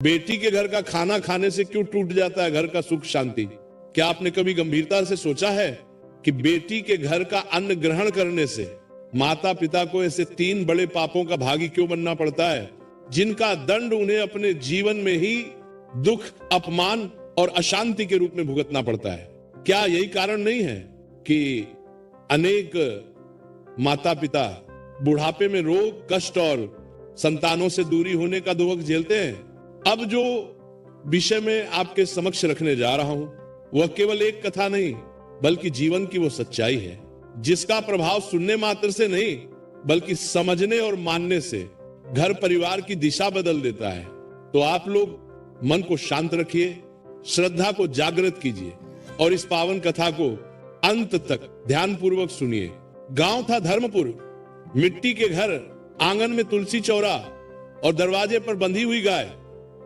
बेटी के घर का खाना खाने से क्यों टूट जाता है घर का सुख शांति? क्या आपने कभी गंभीरता से सोचा है कि बेटी के घर का अन्न ग्रहण करने से माता पिता को ऐसे 3 बड़े पापों का भागी क्यों बनना पड़ता है, जिनका दंड उन्हें अपने जीवन में ही दुख, अपमान और अशांति के रूप में भुगतना पड़ता है? क्या यही कारण नहीं है कि अनेक माता पिता बुढ़ापे में रोग, कष्ट और संतानों से दूरी होने का दुख झेलते हैं? अब जो विषय में आपके समक्ष रखने जा रहा हूं वह केवल एक कथा नहीं बल्कि जीवन की वो सच्चाई है जिसका प्रभाव सुनने मात्र से नहीं बल्कि समझने और मानने से घर परिवार की दिशा बदल देता है। तो आप लोग मन को शांत रखिए, श्रद्धा को जागृत कीजिए और इस पावन कथा को अंत तक ध्यानपूर्वक सुनिए। गांव था धर्मपुर, मिट्टी के घर, आंगन में तुलसी चौरा और दरवाजे पर बंधी हुई गाय।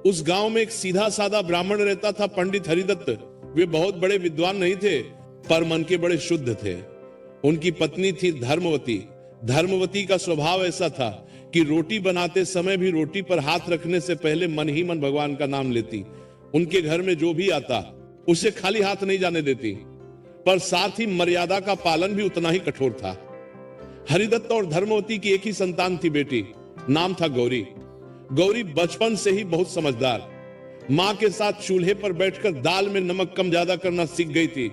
उस गांव में एक सीधा साधा ब्राह्मण रहता था, पंडित हरिदत्त। वे बहुत बड़े विद्वान नहीं थे पर मन के बड़े शुद्ध थे। उनकी पत्नी थी धर्मवती। धर्मवती का स्वभाव ऐसा था कि रोटी बनाते समय भी रोटी पर हाथ रखने से पहले मन ही मन भगवान का नाम लेती। उनके घर में जो भी आता उसे खाली हाथ नहीं जाने देती, पर साथ ही मर्यादा का पालन भी उतना ही कठोर था। हरिदत्त और धर्मवती की एक ही संतान थी, बेटी, नाम था गौरी। गौरी बचपन से ही बहुत समझदार, मां के साथ चूल्हे पर बैठकर दाल में नमक कम ज्यादा करना सीख गई थी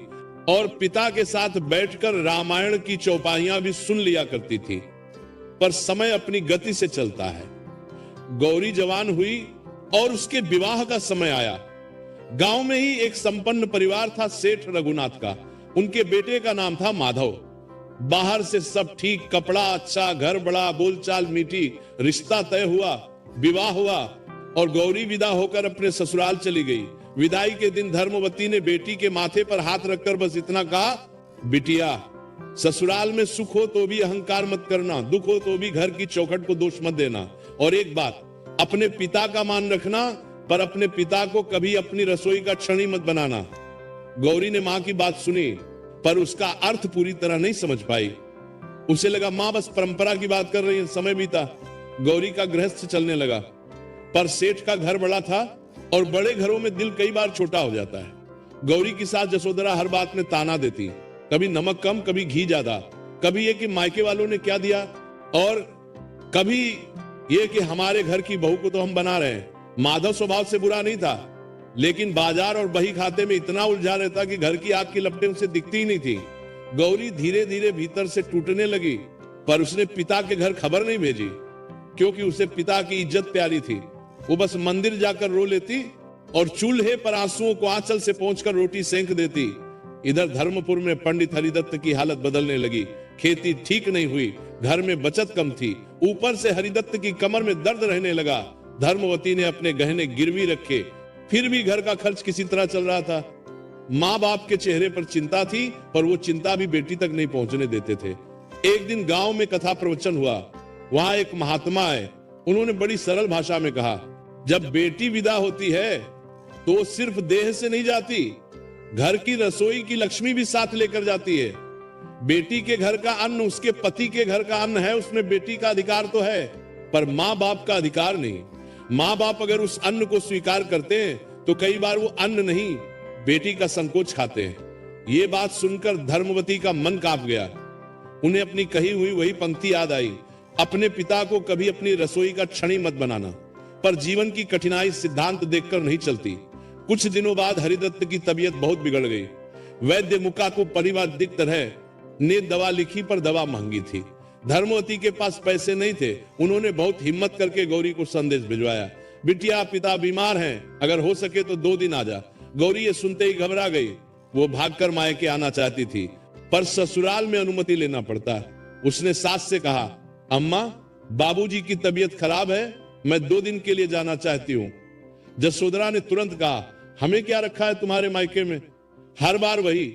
और पिता के साथ बैठकर रामायण की चौपाइयां भी सुन लिया करती थी। पर समय अपनी गति से चलता है। गौरी जवान हुई और उसके विवाह का समय आया। गांव में ही एक संपन्न परिवार था, सेठ रघुनाथ का। उनके बेटे का नाम था माधव। बाहर से सब ठीक, कपड़ा अच्छा, घर बड़ा, बोलचाल मीठी, रिश्ता तय हुआ, विवाह हुआ और गौरी विदा होकर अपने ससुराल चली गई। विदाई के दिन धर्मवती ने बेटी के माथे पर हाथ रखकर बस इतना कहा, बिटिया, ससुराल में सुख हो तो भी अहंकार मत करना, दुख हो तो भी घर की चौखट को दोष मत देना, और एक बात, अपने पिता का मान रखना पर अपने पिता को कभी अपनी रसोई का क्षणी मत बनाना। गौरी ने मां की बात सुनी पर उसका अर्थ पूरी तरह नहीं समझ पाई। उसे लगा मां बस परंपरा की बात कर रही है। समय बीता, गौरी का गृहस्थ चलने लगा, पर सेठ का घर बड़ा था और बड़े घरों में दिल कई बार छोटा हो जाता है। गौरी की सास जसोदरा हर बात में ताना देती, कभी नमक कम, कभी घी ज्यादा, कभी ये कि मायके वालों ने क्या दिया, और कभी ये कि हमारे घर की बहू को तो हम बना रहे हैं। माधव स्वभाव से बुरा नहीं था, लेकिन बाजार और बही खाते में इतना उलझा रहता कि घर की आग की लपटें उसे दिखती ही नहीं थी। गौरी धीरे धीरे भीतर से टूटने लगी, पर उसने पिता के घर खबर नहीं भेजी क्योंकि उसे पिता की इज्जत प्यारी थी। वो बस मंदिर जाकर रो लेती और चूल्हे पर आंसुओं को आंचल से पहुंचकर रोटी सेंक देती। इधर धर्मपुर में पंडित हरिदत्त की हालत बदलने लगी। खेती ठीक नहीं हुई, घर में बचत कम थी, ऊपर से हरिदत्त की कमर में दर्द रहने लगा। धर्मवती ने अपने गहने गिरवी रखे, फिर भी घर का खर्च किसी तरह चल रहा था। माँ बाप के चेहरे पर चिंता थी पर वो चिंता भी बेटी तक नहीं पहुंचने देते थे। एक दिन गांव में कथा प्रवचन हुआ। वहां एक महात्मा है, उन्होंने बड़ी सरल भाषा में कहा, जब बेटी विदा होती है तो सिर्फ देह से नहीं जाती, घर की रसोई की लक्ष्मी भी साथ लेकर जाती है। बेटी के घर का अन्न उसके पति के घर का अन्न है, उसमें बेटी का अधिकार तो है पर माँ बाप का अधिकार नहीं। माँ बाप अगर उस अन्न को स्वीकार करते हैं तो कई बार वो अन्न नहीं, बेटी का संकोच खाते हैं। ये बात सुनकर धर्मवती का मन कांप गया। उन्हें अपनी कही हुई वही पंक्ति याद आई, अपने पिता को कभी अपनी रसोई का क्षणी मत बनाना। पर जीवन की कठिनाई सिद्धांत देखकर नहीं चलती। कुछ दिनों बाद हरिदत्त की तबीयत बहुत बिगड़ गई। वैद्य मुका को परिवादिक तरह ने दवा लिखी पर दवा महंगी थी। धर्मवती के पास पैसे नहीं थे। उन्होंने बहुत हिम्मत करके गौरी को संदेश भिजवाया, बिटिया, पिता बीमार हैं, अगर हो सके तो 2 दिन आ जा। गौरी ये सुनते ही घबरा गई। वो भागकर मायके आना चाहती थी पर ससुराल में अनुमति लेना पड़ता। उसने सास से कहा, अम्मा, बाबूजी की तबीयत खराब है, मैं 2 दिन के लिए जाना चाहती हूँ। जसोदरा ने तुरंत कहा, हमें क्या रखा है तुम्हारे मायके में, हर बार वही,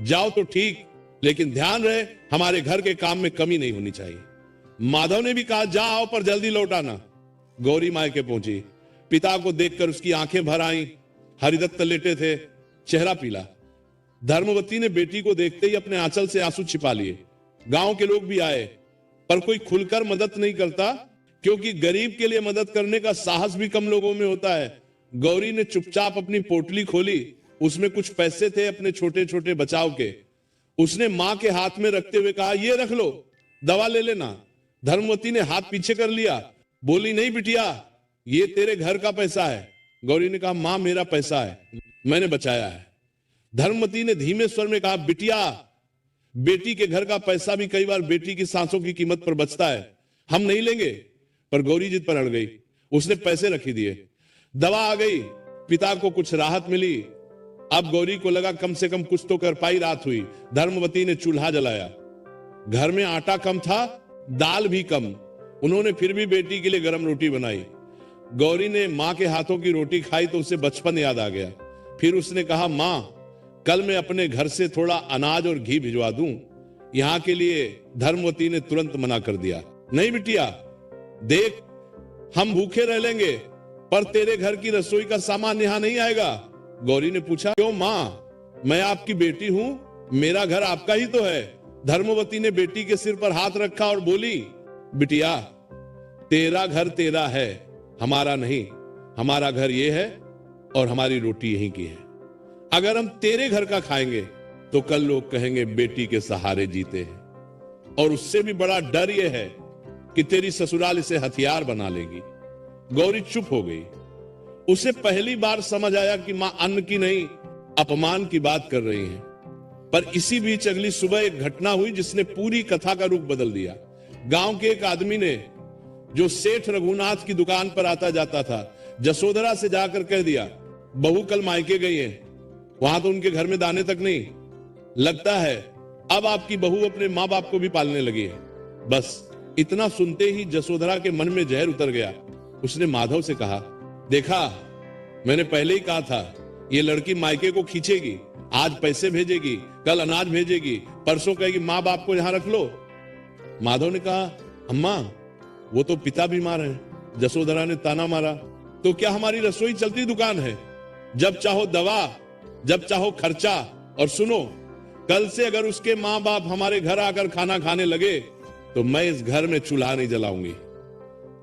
जाओ तो ठीक लेकिन ध्यान रहे हमारे घर के काम में कमी नहीं होनी चाहिए। माधव ने भी कहा, जाओ पर जल्दी लौट आना। गौरी मायके पहुंची। पिता को देखकर उसकी आंखें भर आईं। हरिदत्त लेटे थे, चेहरा पीला। धर्मवती ने बेटी को देखते ही अपने आंचल से आंसू छिपा लिए। गांव के लोग भी आए पर कोई खुलकर मदद नहीं करता क्योंकि गरीब के लिए मदद करने का साहस भी कम लोगों में होता है। गौरी ने चुपचाप अपनी पोटली खोली, उसमें कुछ पैसे थे अपने छोटे छोटे बचाव के। उसने मां के हाथ में रखते हुए कहा, ये रख लो, दवा ले लेना। धर्मवती ने हाथ पीछे कर लिया, बोली, नहीं बिटिया, ये तेरे घर का पैसा है। गौरी ने कहा, मां मेरा पैसा है, मैंने बचाया है। धर्मवती ने धीमे स्वर में कहा, बिटिया, बेटी के घर का पैसा भी कई बार बेटी की सांसों की कीमत पर बचता है, हम नहीं लेंगे। पर गौरी जिद पर अड़ गई, उसने पैसे रखी दिए। दवा आ गई, पिता को कुछ राहत मिली। अब गौरी को लगा कम से कम कुछ तो कर पाई रात हुई। धर्मवती ने चूल्हा जलाया। घर में आटा कम था, दाल भी कम। उन्होंने फिर भी बेटी के लिए गर्म रोटी बनाई। गौरी ने मां के हाथों की रोटी खाई तो उसे बचपन याद आ गया। फिर उसने कहा, मां, कल मैं अपने घर से थोड़ा अनाज और घी भिजवा दूं। यहां के लिए धर्मवती ने तुरंत मना कर दिया। नहीं बिटिया, देख, हम भूखे रह लेंगे, पर तेरे घर की रसोई का सामान यहां नहीं आएगा। गौरी ने पूछा, क्यों मां, मैं आपकी बेटी हूं, मेरा घर आपका ही तो है। धर्मवती ने बेटी के सिर पर हाथ रखा और बोली, बिटिया, तेरा घर तेरा है, हमारा नहीं। हमारा घर ये है और हमारी रोटी यहीं की है। अगर हम तेरे घर का खाएंगे तो कल लोग कहेंगे बेटी के सहारे जीते हैं। और उससे भी बड़ा डर यह है कि तेरी ससुराल इसे हथियार बना लेगी। गौरी चुप हो गई। उसे पहली बार समझ आया कि मां अन्न की नहीं, अपमान की बात कर रही हैं। पर इसी बीच अगली सुबह एक घटना हुई जिसने पूरी कथा का रुख बदल दिया। गांव के एक आदमी ने, जो सेठ रघुनाथ की दुकान पर आता जाता था, जसोधरा से जाकर कह दिया, बहू कल मायके गई है, वहां तो उनके घर में दाने तक नहीं। लगता है अब आपकी बहू अपने मां बाप को भी पालने लगी है। बस इतना सुनते ही जसोधरा के मन में जहर उतर गया। उसने माधव से कहा, देखा, मैंने पहले ही कहा था, ये लड़की मायके को खींचेगी। आज पैसे भेजेगी, कल अनाज भेजेगी, परसों कहेगी मां बाप को यहां रख लो। माधव ने कहा, अम्मा, वो तो पिता बीमार है। जसोधरा ने ताना मारा, तो क्या हमारी रसोई चलती दुकान है? जब चाहो दवा, जब चाहो खर्चा। और सुनो, कल से अगर उसके मां बाप हमारे घर आकर खाना खाने लगे तो मैं इस घर में चूल्हा नहीं जलाऊंगी।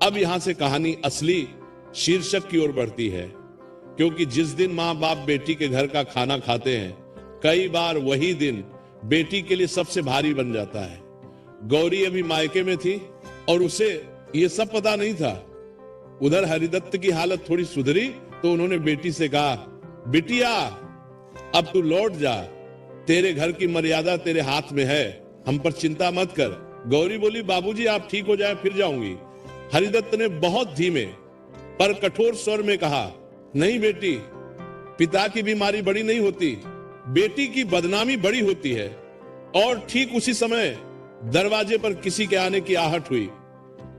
अब यहां से कहानी असली शीर्षक की ओर बढ़ती है, क्योंकि जिस दिन मां बाप बेटी के घर का खाना खाते हैं, कई बार वही दिन बेटी के लिए सबसे भारी बन जाता है। गौरी अभी मायके में थी और उसे यह सब पता नहीं था। उधर हरिदत्त की हालत थोड़ी सुधरी तो उन्होंने बेटी से कहा, बिटिया, अब तू लौट जा, तेरे घर की मर्यादा तेरे हाथ में है, हम पर चिंता मत कर। गौरी बोली, बाबूजी आप ठीक हो जाए फिर जाऊंगी। हरिदत्त ने बहुत धीमे पर कठोर स्वर में कहा, नहीं बेटी, पिता की बीमारी बड़ी नहीं होती, बेटी की बदनामी बड़ी होती है। और ठीक उसी समय दरवाजे पर किसी के आने की आहट हुई।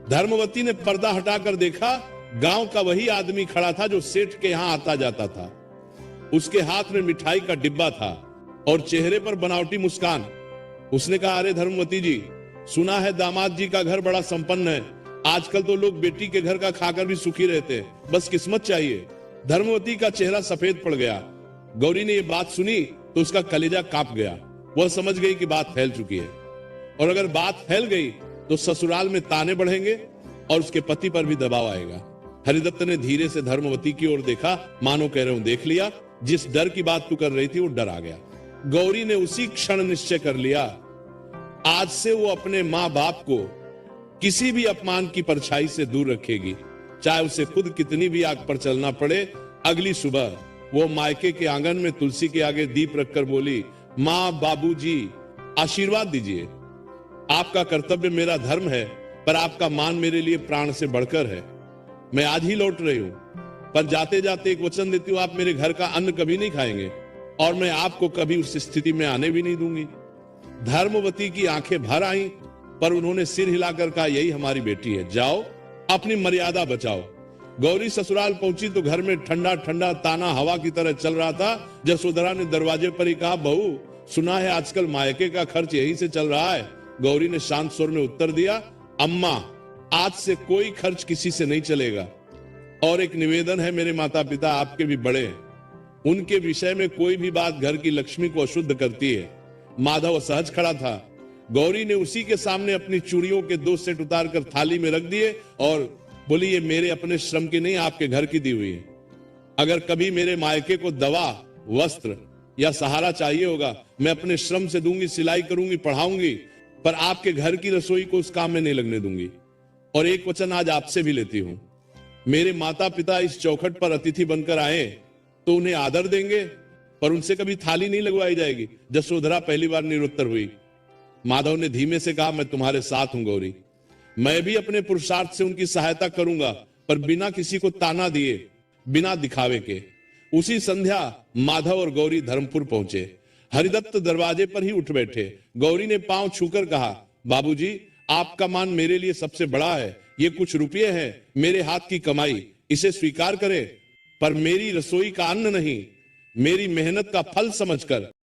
धर्मवती ने पर्दा हटाकर देखा, गांव का वही आदमी खड़ा था जो सेठ के यहां आता जाता था। उसके हाथ में मिठाई का डिब्बा था और चेहरे पर बनावटी मुस्कान। उसने कहा, अरे धर्मवती जी, सुना है दामाद जी का घर बड़ा संपन्न है। आजकल तो लोग बेटी के घर का खाकर भी सुखी रहते हैं, बस किस्मत चाहिए। धर्मवती का चेहरा सफेद पड़ गया। गौरी ने यह बात सुनी तो उसका कलेजा कांप गया। वह समझ गई कि बात फैल चुकी है, और अगर बात फैल गई तो ससुराल में ताने बढ़ेंगे और उसके पति पर भी दबाव आएगा। हरिदत्त ने धीरे से धर्मवती की ओर देखा, मानो कह रहे हूं, देख लिया, जिस डर की बात तू कर रही थी वो डर आ गया। गौरी ने उसी क्षण निश्चय कर लिया, आज से वो अपने मां बाप को किसी भी अपमान की परछाई से दूर रखेगी, चाहे उसे खुद कितनी भी आग पर चलना पड़े। अगली सुबह वो मायके के आंगन में तुलसी के आगे दीप रखकर बोली, मां, बाबूजी, आशीर्वाद दीजिए। आपका कर्तव्य मेरा धर्म है, पर आपका मान मेरे लिए प्राण से बढ़कर है। मैं आज ही लौट रही हूं, पर जाते जाते एक वचन देती हूं, आप मेरे घर का अन्न कभी नहीं खाएंगे और मैं आपको कभी उस स्थिति में आने भी नहीं दूंगी। धर्मवती की आंखें भर आईं, पर उन्होंने सिर हिलाकर कहा, यही हमारी बेटी है, जाओ अपनी मर्यादा बचाओ। गौरी ससुराल पहुंची तो घर में ठंडा ठंडा ताना हवा की तरह चल रहा था। जसोधरा ने दरवाजे पर ही कहा, बहू, सुना है आजकल मायके का खर्च यहीं से चल रहा है। गौरी ने शांत स्वर में उत्तर दिया, अम्मा, आज से कोई खर्च किसी से नहीं चलेगा। और एक निवेदन है, मेरे माता पिता आपके भी बड़े हैं, उनके विषय में कोई भी बात घर की लक्ष्मी को अशुद्ध करती है। माधव असहज खड़ा था। गौरी ने उसी के सामने अपनी चूड़ियों के 2 सेट उतारकर थाली में रख दिए और बोली, ये मेरे अपने श्रम की नहीं, आपके घर की दी हुई है। अगर कभी मेरे मायके को दवा, वस्त्र या सहारा चाहिए होगा, मैं अपने श्रम से दूंगी, सिलाई करूंगी, पढ़ाऊंगी, पर आपके घर की रसोई को उस काम में नहीं लगने दूंगी। और एक वचन आज आपसे भी लेती हूं, मेरे माता पिता इस चौखट पर अतिथि बनकर आए तो उन्हें आदर देंगे, पर उनसे कभी थाली नहीं लगवाई जाएगी। जसोधरा पहली बार निरुत्तर हुई। माधव ने धीमे से कहा, मैं तुम्हारे साथ हूं गौरी, मैं भी अपने पुरुषार्थ से उनकी सहायता करूंगा, पर बिना किसी को ताना दिए, बिना दिखावे के। उसी संध्या माधव और गौरी धर्मपुर पहुंचे। हरिदत्त दरवाजे पर ही उठ बैठे। गौरी ने पांव छूकर कहा, बाबूजी, आपका मान मेरे लिए सबसे बड़ा है। ये कुछ रुपये हैं, मेरे हाथ की कमाई, इसे स्वीकार करें, पर मेरी रसोई का अन्न नहीं, मेरी मेहनत का फल समझकर